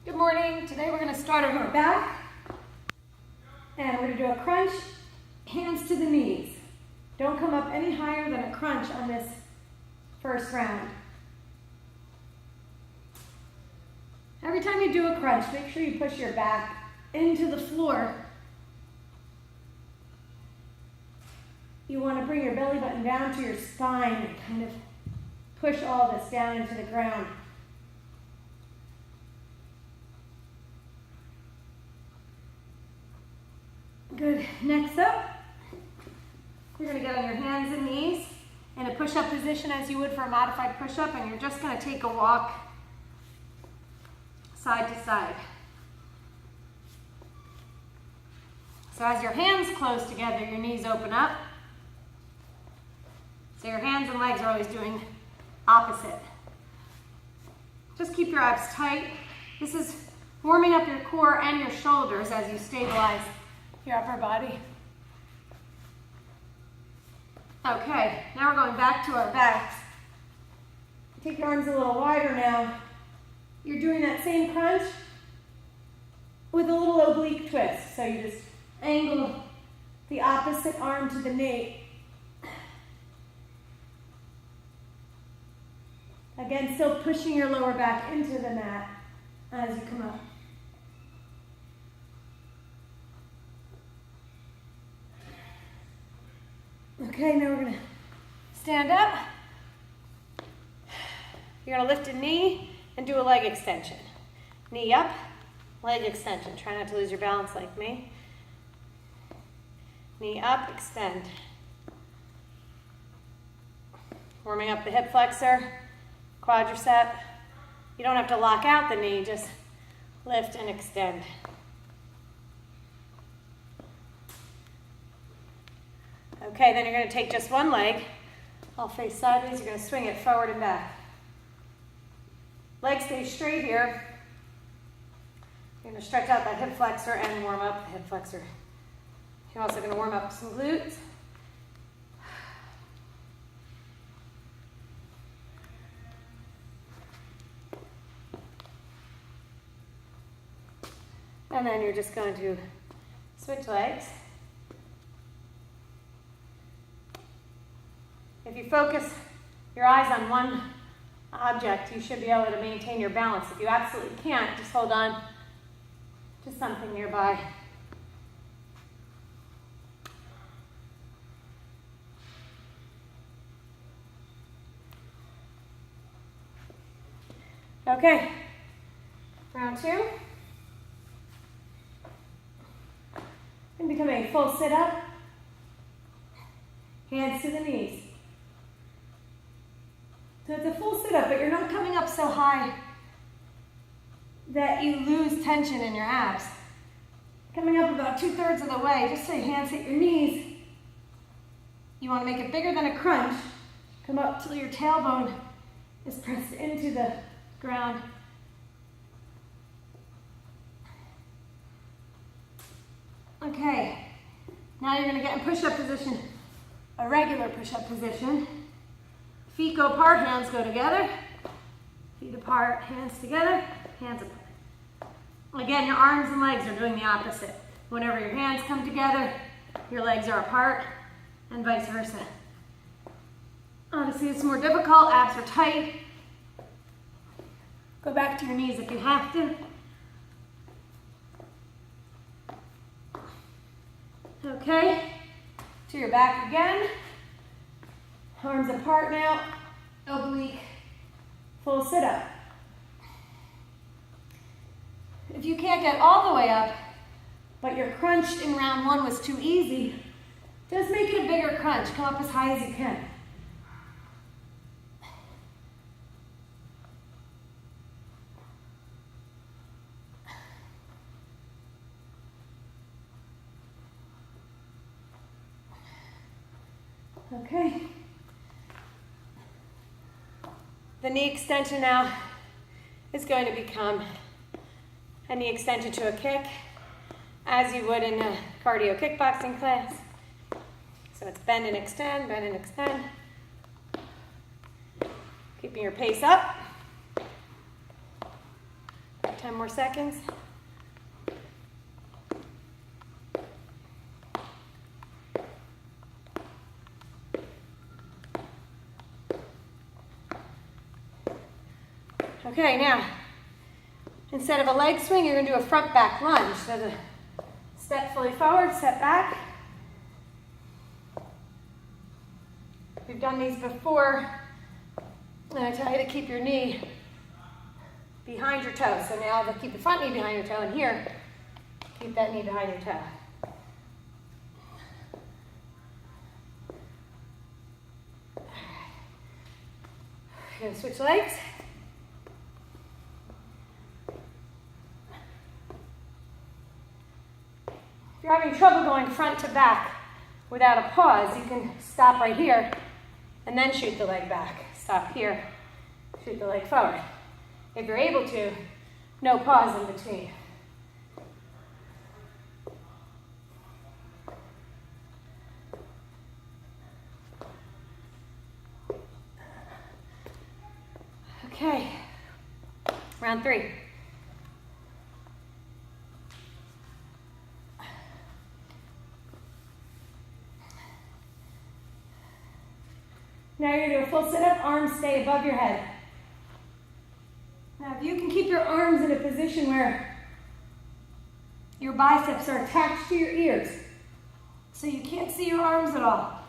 Good morning. Today we're going to start on our back and we're going to do a crunch, hands to the knees. Don't come up any higher than a crunch on this first round. Every time you do a crunch, make sure you push your back into the floor. You want to bring your belly button down to your spine and kind of push all this down into the ground. Good. Next up, you're going to get on your hands and knees in a push-up position as you would for a modified push-up, and you're just going to take a walk side to side. So as your hands close together, your knees open up. So your hands and legs are always doing opposite. Just keep your abs tight. This is warming up your core and your shoulders as you stabilize your upper body. Okay, now we're going back to our backs. Take your arms a little wider now. You're doing that same crunch with a little oblique twist. So you just angle the opposite arm to the knee. Again, still pushing your lower back into the mat as you come up. Okay, now we're going to stand up. You're going to lift a knee and do a leg extension. Knee up, leg extension. Try not to lose your balance like me. Knee up, extend. Warming up the hip flexor, quadricep. You don't have to lock out the knee, just lift and extend. Okay, then you're going to take just one leg. I'll face sideways. You're going to swing it forward and back. Leg stays straight here. You're going to stretch out that hip flexor and warm up the hip flexor. You're also going to warm up some glutes. And then you're just going to switch legs. If you focus your eyes on one object, you should be able to maintain your balance. If you absolutely can't, just hold on to something nearby. Okay, round two. And become a full sit-up. Hands to the knees. So it's a full sit-up, but you're not coming up so high that you lose tension in your abs. Coming up about 2/3 of the way, just so your hands hit your knees. You want to make it bigger than a crunch. Come up till your tailbone is pressed into the ground. Okay, now you're going to get in push-up position, a regular push-up position. Feet go apart, hands go together. Feet apart, hands together, hands apart. Again, your arms and legs are doing the opposite. Whenever your hands come together, your legs are apart, and vice versa. Obviously, it's more difficult. Abs are tight. Go back to your knees if you have to. Okay, to your back again. Arms apart now, oblique, full sit-up. If you can't get all the way up, but your crunch in round one was too easy, just make it a bigger crunch. Come up as high as you can. Okay. The knee extension now is going to become a knee extension to a kick, as you would in a cardio kickboxing class. So it's bend and extend, bend and extend. Keeping your pace up. 10 more seconds. Okay, now, instead of a leg swing, you're going to do a front back lunge. So the step fully forward, step back. We've done these before, and I tell you to keep your knee behind your toe. So now keep the front knee behind your toe, and here, keep that knee behind your toe. You're going to switch legs. If you're having trouble going front to back without a pause, you can stop right here and then shoot the leg back. Stop here, shoot the leg forward. If you're able to, no pause in between. Okay, round 3. Now you're going to do a full sit-up, arms stay above your head. Now if you can keep your arms in a position where your biceps are attached to your ears, so you can't see your arms at all,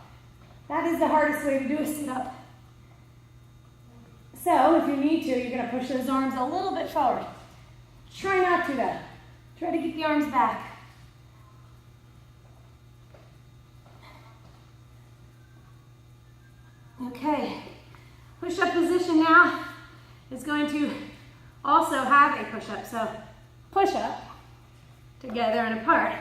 that is the hardest way to do a sit-up. So if you need to, you're going to push those arms a little bit forward. Try not to though. Try to keep the arms back. Okay, push-up position now is going to also have a push-up. So push-up together and apart.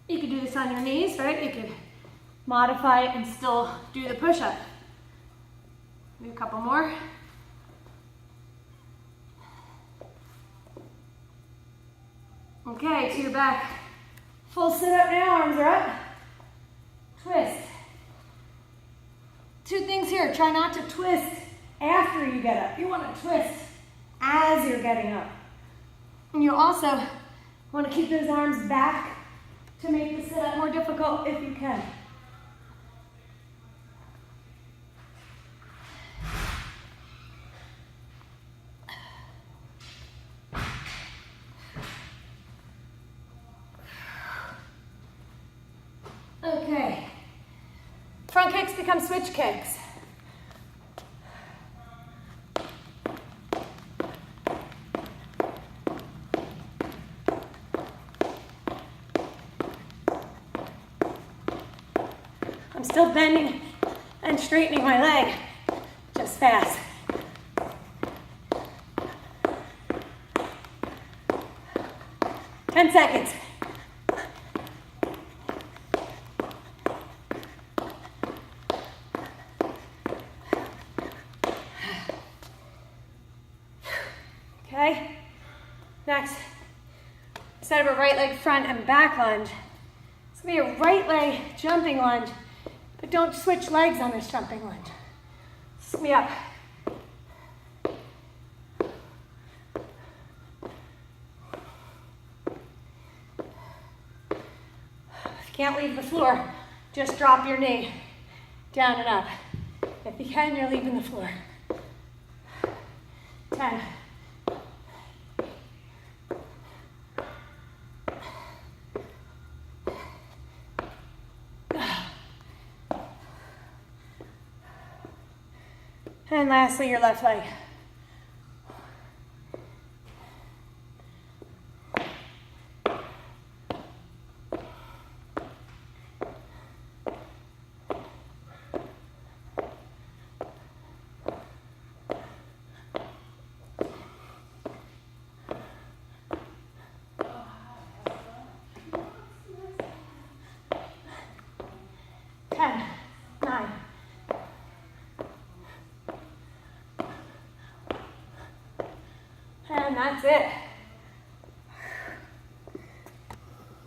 You could do this on your knees, right? You could modify it and still do the push-up. Do a couple more. Okay, to your back. Full sit-up now, arms are up. Twist. 2 things here. Try not to twist after you get up. You want to twist as you're getting up. And you also want to keep those arms back to make the sit-up more difficult if you can. Okay, front kicks become switch kicks. I'm still bending and straightening my leg, just fast. Ten seconds. Okay, next, instead of a right leg front and back lunge, it's gonna be a right leg jumping lunge, but don't switch legs on this jumping lunge. It's gonna be up. If you can't leave the floor, just drop your knee down and up. If you can, you're leaving the floor. 10. And lastly, your left leg. that's it.